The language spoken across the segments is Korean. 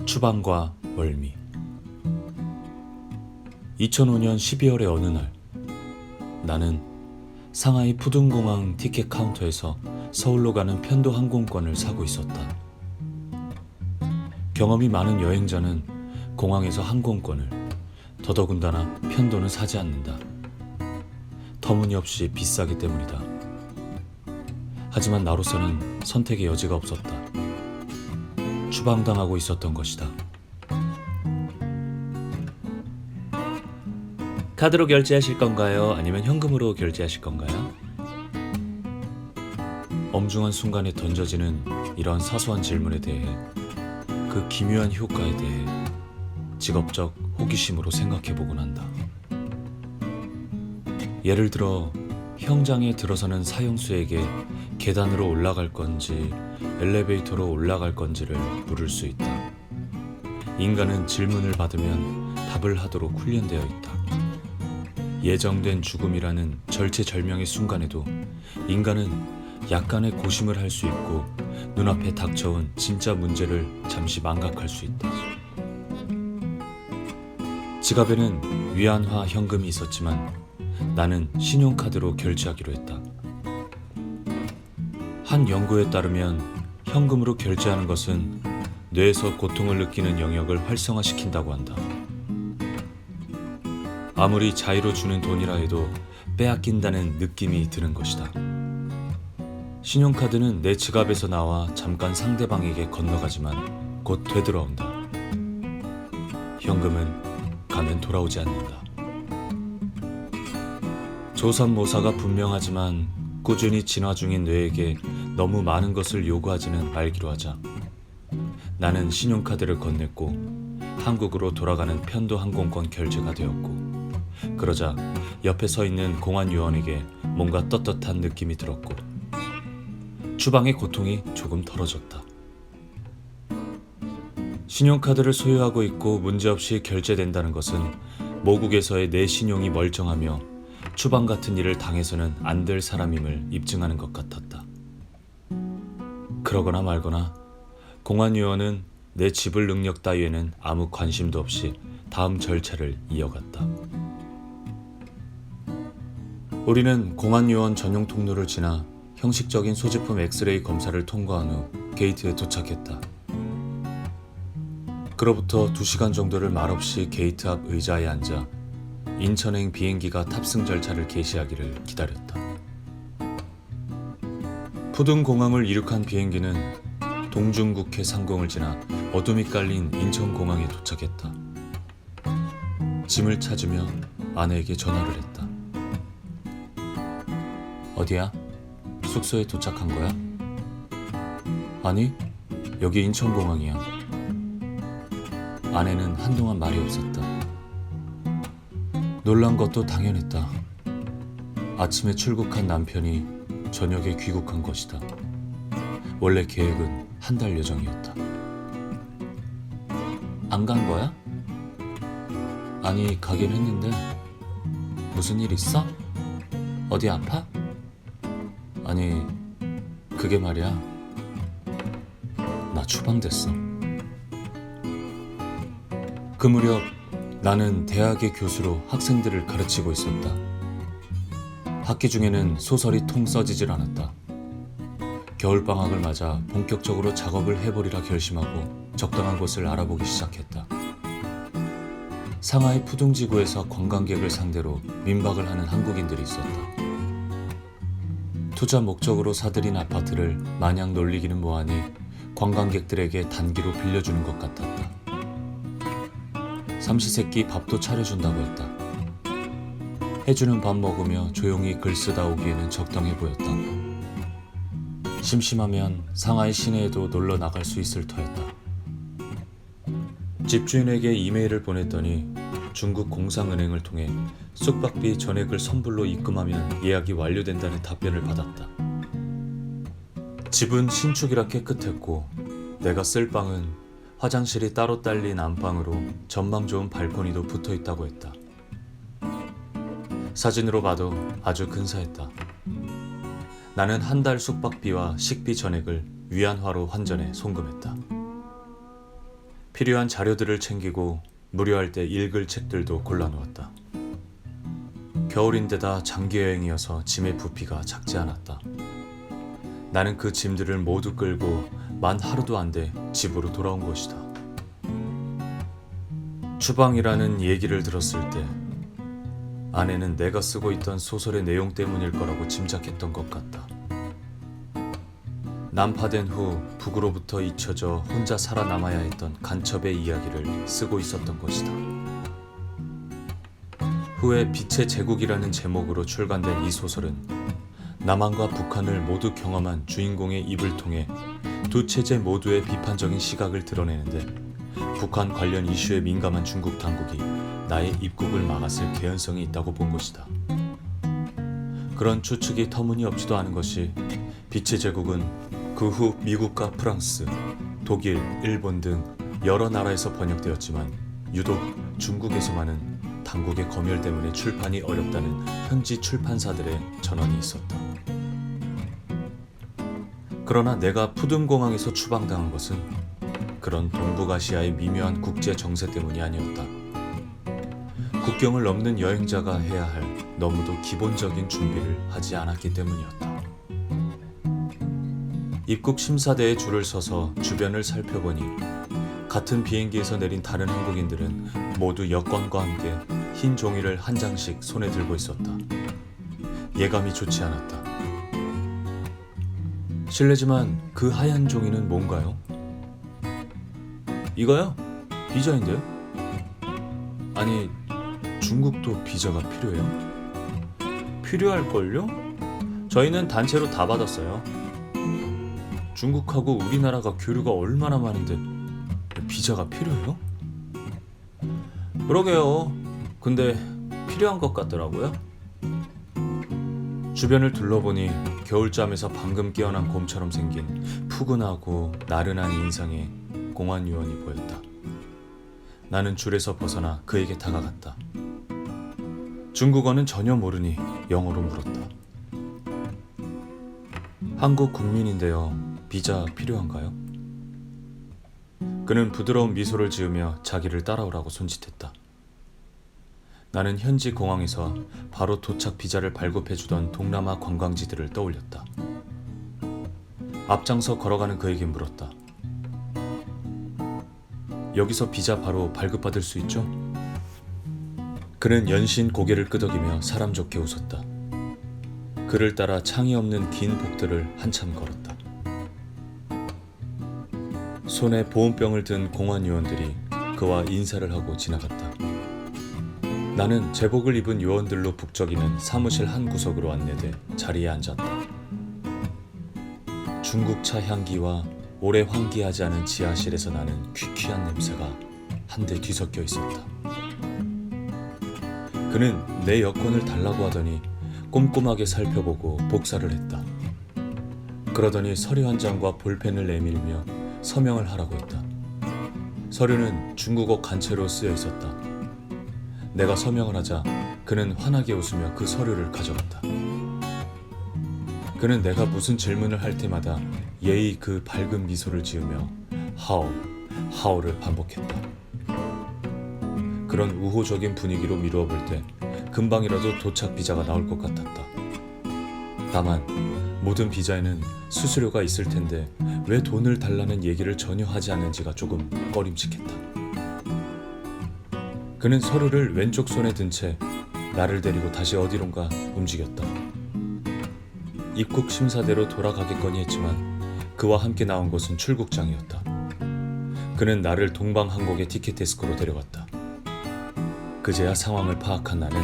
추방과 멀미. 2005년 12월의 어느 날, 나는 상하이 푸둥공항 티켓 카운터에서 서울로 가는 편도 항공권을 사고 있었다. 경험이 많은 여행자는 공항에서 항공권을, 더더군다나 편도는 사지 않는다. 터무니없이 비싸기 때문이다. 하지만 나로서는 선택의 여지가 없었다. 추방당하고 있었던 것이다. 카드로 결제하실 건가요? 아니면 현금으로 결제하실 건가요? 엄중한 순간에 던져지는 이런 사소한 질문에 대해, 그 기묘한 효과에 대해 직업적 호기심으로 생각해보곤 한다. 예를 들어 형장에 들어서는 사형수에게 계단으로 올라갈 건지 엘리베이터로 올라갈 건지를 물을 수 있다. 인간은 질문을 받으면 답을 하도록 훈련되어 있다. 예정된 죽음이라는 절체절명의 순간에도 인간은 약간의 고심을 할 수 있고 눈앞에 닥쳐온 진짜 문제를 잠시 망각할 수 있다. 지갑에는 위안화 현금이 있었지만 나는 신용카드로 결제하기로 했다. 한 연구에 따르면 현금으로 결제하는 것은 뇌에서 고통을 느끼는 영역을 활성화시킨다고 한다. 아무리 자의로 주는 돈이라 해도 빼앗긴다는 느낌이 드는 것이다. 신용카드는 내 지갑에서 나와 잠깐 상대방에게 건너가지만 곧 되돌아온다. 현금은 가면 돌아오지 않는다. 조삼모사가 분명하지만 꾸준히 진화 중인 뇌에게 너무 많은 것을 요구하지는 말기로 하자. 나는 신용카드를 건넸고 한국으로 돌아가는 편도 항공권 결제가 되었고, 그러자 옆에 서 있는 공안 요원에게 뭔가 떳떳한 느낌이 들었고 추방의 고통이 조금 덜어졌다. 신용카드를 소유하고 있고 문제없이 결제된다는 것은 모국에서의 내 신용이 멀쩡하며 추방 같은 일을 당해서는 안 될 사람임을 입증하는 것 같았다. 그러거나 말거나 공안 요원은 내 지불 능력 따위에는 아무 관심도 없이 다음 절차를 이어갔다. 우리는 공안 요원 전용 통로를 지나 형식적인 소지품 엑스레이 검사를 통과한 후 게이트에 도착했다. 그로부터 2시간 정도를 말없이 게이트 앞 의자에 앉아 인천행 비행기가 탑승 절차를 개시하기를 기다렸다. 푸둥공항을 이륙한 비행기는 동중국해 상공을 지나 어둠이 깔린 인천공항에 도착했다. 짐을 찾으며 아내에게 전화를 했다. 어디야? 숙소에 도착한 거야? 아니, 여기 인천공항이야. 아내는 한동안 말이 없었다. 놀란 것도 당연했다. 아침에 출국한 남편이 저녁에 귀국한 것이다. 원래 계획은 한 달 여정이었다. 안 간 거야? 아니, 가긴 했는데. 무슨 일 있어? 어디 아파? 아니, 그게 말이야. 나 추방됐어. 그 무렵 나는 대학의 교수로 학생들을 가르치고 있었다. 학기 중에는 소설이 통 써지질 않았다. 겨울방학을 맞아 본격적으로 작업을 해보리라 결심하고 적당한 곳을 알아보기 시작했다. 상하이 푸둥지구에서 관광객을 상대로 민박을 하는 한국인들이 있었다. 투자 목적으로 사들인 아파트를 마냥 놀리기는 뭐하니 관광객들에게 단기로 빌려주는 것 같았다. 삼시세끼 밥도 차려준다고 했다. 해주는 밥 먹으며 조용히 글 쓰다 오기에는 적당해 보였다. 심심하면 상하이 시내에도 놀러 나갈 수 있을 터였다. 집주인에게 이메일을 보냈더니 중국 공상은행을 통해 숙박비 전액을 선불로 입금하면 예약이 완료된다는 답변을 받았다. 집은 신축이라 깨끗했고 내가 쓸 방은 화장실이 따로 딸린 안방으로 전망 좋은 발코니도 붙어 있다고 했다. 사진으로 봐도 아주 근사했다. 나는 한 달 숙박비와 식비 전액을 위안화로 환전해 송금했다. 필요한 자료들을 챙기고 무료할 때 읽을 책들도 골라놓았다. 겨울인데다 장기여행이어서 짐의 부피가 작지 않았다. 나는 그 짐들을 모두 끌고 만 하루도 안 돼 집으로 돌아온 것이다. 추방이라는 얘기를 들었을 때 아내는 내가 쓰고 있던 소설의 내용 때문일 거라고 짐작했던 것 같다. 난파된 후 북으로부터 잊혀져 혼자 살아남아야 했던 간첩의 이야기를 쓰고 있었던 것이다. 후에 빛의 제국이라는 제목으로 출간된 이 소설은 남한과 북한을 모두 경험한 주인공의 입을 통해 두 체제 모두의 비판적인 시각을 드러내는데 북한 관련 이슈에 민감한 중국 당국이 나의 입국을 막았을 개연성이 있다고 본 것이다. 그런 추측이 터무니없지도 않은 것이 빛의 제국은 그 후 미국과 프랑스, 독일, 일본 등 여러 나라에서 번역되었지만 유독 중국에서만은 당국의 검열 때문에 출판이 어렵다는 현지 출판사들의 전언이 있었다. 그러나 내가 푸둔공항에서 추방당한 것은 그런 동북아시아의 미묘한 국제 정세 때문이 아니었다. 국경을 넘는 여행자가 해야 할 너무도 기본적인 준비를 하지 않았기 때문이었다. 입국 심사대에 줄을 서서 주변을 살펴보니 같은 비행기에서 내린 다른 한국인들은 모두 여권과 함께 흰 종이를 한 장씩 손에 들고 있었다. 예감이 좋지 않았다. 실례지만 그 하얀 종이는 뭔가요? 이거요? 비자인데요? 아니, 중국도 비자가 필요해요? 필요할걸요? 저희는 단체로 다 받았어요. 중국하고 우리나라가 교류가 얼마나 많은데 비자가 필요해요? 그러게요. 근데 필요한 것 같더라고요. 주변을 둘러보니 겨울잠에서 방금 깨어난 곰처럼 생긴 푸근하고 나른한 인상의 공안 요원이 보였다. 나는 줄에서 벗어나 그에게 다가갔다. 중국어는 전혀 모르니 영어로 물었다. 한국 국민인데요. 비자 필요한가요? 그는 부드러운 미소를 지으며 자기를 따라오라고 손짓했다. 나는 현지 공항에서 바로 도착 비자를 발급해주던 동남아 관광지들을 떠올렸다. 앞장서 걸어가는 그에게 물었다. 여기서 비자 바로 발급받을 수 있죠? 그는 연신 고개를 끄덕이며 사람 좋게 웃었다. 그를 따라 창이 없는 긴 복들을 한참 걸었다. 손에 보온병을 든 공안 요원들이 그와 인사를 하고 지나갔다. 나는 제복을 입은 요원들로 북적이는 사무실 한 구석으로 안내돼 자리에 앉았다. 중국차 향기와 오래 환기하지 않은 지하실에서 나는 퀴퀴한 냄새가 한데 뒤섞여 있었다. 그는 내 여권을 달라고 하더니 꼼꼼하게 살펴보고 복사를 했다. 그러더니 서류 한 장과 볼펜을 내밀며 서명을 하라고 했다. 서류는 중국어 간체로 쓰여 있었다. 내가 서명을 하자 그는 환하게 웃으며 그 서류를 가져갔다. 그는 내가 무슨 질문을 할 때마다 예의 그 밝은 미소를 지으며 하오를 반복했다. 그런 우호적인 분위기로 미루어 볼 때 금방이라도 도착 비자가 나올 것 같았다. 다만 모든 비자에는 수수료가 있을 텐데 왜 돈을 달라는 얘기를 전혀 하지 않는지가 조금 꺼림칙했다. 그는 서류를 왼쪽 손에 든 채 나를 데리고 다시 어디론가 움직였다. 입국 심사대로 돌아가겠거니 했지만 그와 함께 나온 곳은 출국장이었다. 그는 나를 동방항공의 티켓 데스크로 데려갔다. 그제야 상황을 파악한 나는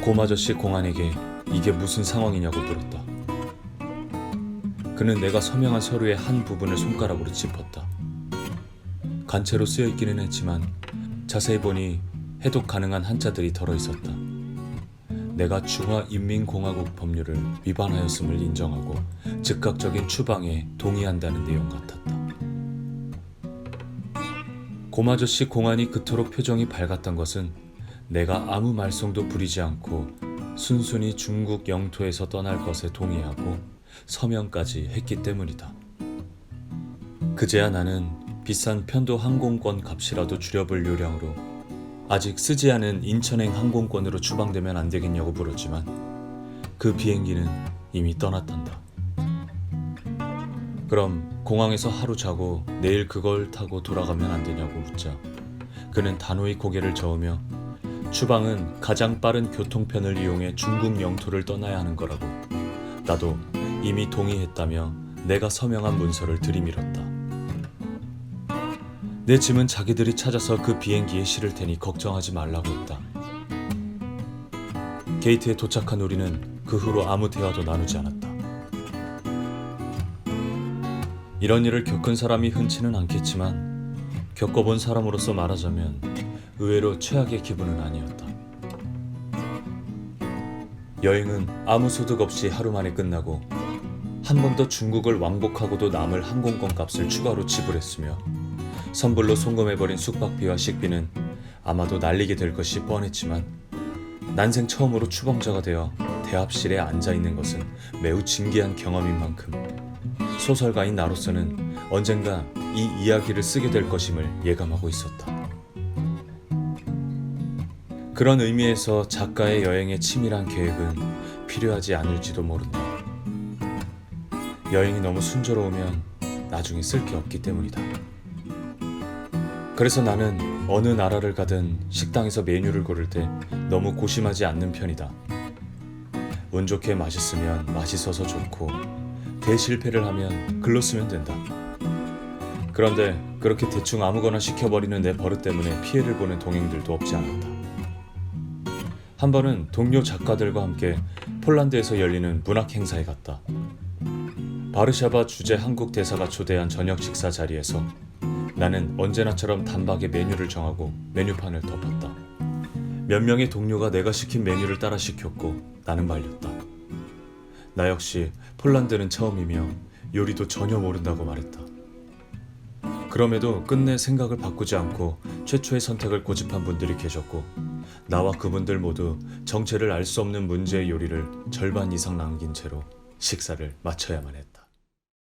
곰아저씨 공안에게 이게 무슨 상황이냐고 물었다. 그는 내가 서명한 서류의 한 부분을 손가락으로 짚었다. 간체로 쓰여 있기는 했지만 자세히 보니 해독 가능한 한자들이 덜어 있었다. 내가 중화인민공화국 법률을 위반하였음을 인정하고 즉각적인 추방에 동의한다는 내용 같았다. 곰아저씨 공안이 그토록 표정이 밝았던 것은 내가 아무 말썽도 부리지 않고 순순히 중국 영토에서 떠날 것에 동의하고 서명까지 했기 때문이다. 그제야 나는 비싼 편도 항공권 값이라도 줄여볼 요량으로 아직 쓰지 않은 인천행 항공권으로 추방되면 안 되겠냐고 물었지만 그 비행기는 이미 떠났단다. 그럼 공항에서 하루 자고 내일 그걸 타고 돌아가면 안 되냐고 묻자 그는 단호히 고개를 저으며 추방은 가장 빠른 교통편을 이용해 중국 영토를 떠나야 하는 거라고 나도 이미 동의했다며 내가 서명한 문서를 들이밀었다. 내 짐은 자기들이 찾아서 그 비행기에 실을 테니 걱정하지 말라고 했다. 게이트에 도착한 우리는 그 후로 아무 대화도 나누지 않았다. 이런 일을 겪은 사람이 흔치는 않겠지만 겪어본 사람으로서 말하자면 의외로 최악의 기분은 아니었다. 여행은 아무 소득 없이 하루 만에 끝나고 한 번 더 중국을 왕복하고도 남을 항공권 값을 추가로 지불했으며 선불로 송금해버린 숙박비와 식비는 아마도 날리게 될 것이 뻔했지만 난생 처음으로 추방자가 되어 대합실에 앉아있는 것은 매우 진기한 경험인 만큼 소설가인 나로서는 언젠가 이 이야기를 쓰게 될 것임을 예감하고 있었다. 그런 의미에서 작가의 여행에 치밀한 계획은 필요하지 않을지도 모른다. 여행이 너무 순조로우면 나중에 쓸 게 없기 때문이다. 그래서 나는 어느 나라를 가든 식당에서 메뉴를 고를 때 너무 고심하지 않는 편이다. 운 좋게 맛있으면 맛있어서 좋고 대실패를 하면 글로 쓰면 된다. 그런데 그렇게 대충 아무거나 시켜버리는 내 버릇 때문에 피해를 보는 동행들도 없지 않았다. 한 번은 동료 작가들과 함께 폴란드에서 열리는 문학 행사에 갔다. 바르샤바 주재 한국 대사가 초대한 저녁 식사 자리에서 나는 언제나처럼 단박에 메뉴를 정하고 메뉴판을 덮었다. 몇 명의 동료가 내가 시킨 메뉴를 따라 시켰고 나는 말렸다. 나 역시 폴란드는 처음이며 요리도 전혀 모른다고 말했다. 그럼에도 끝내 생각을 바꾸지 않고 최초의 선택을 고집한 분들이 계셨고 나와 그분들 모두 정체를 알 수 없는 문제의 요리를 절반 이상 남긴 채로 식사를 마쳐야만 했다.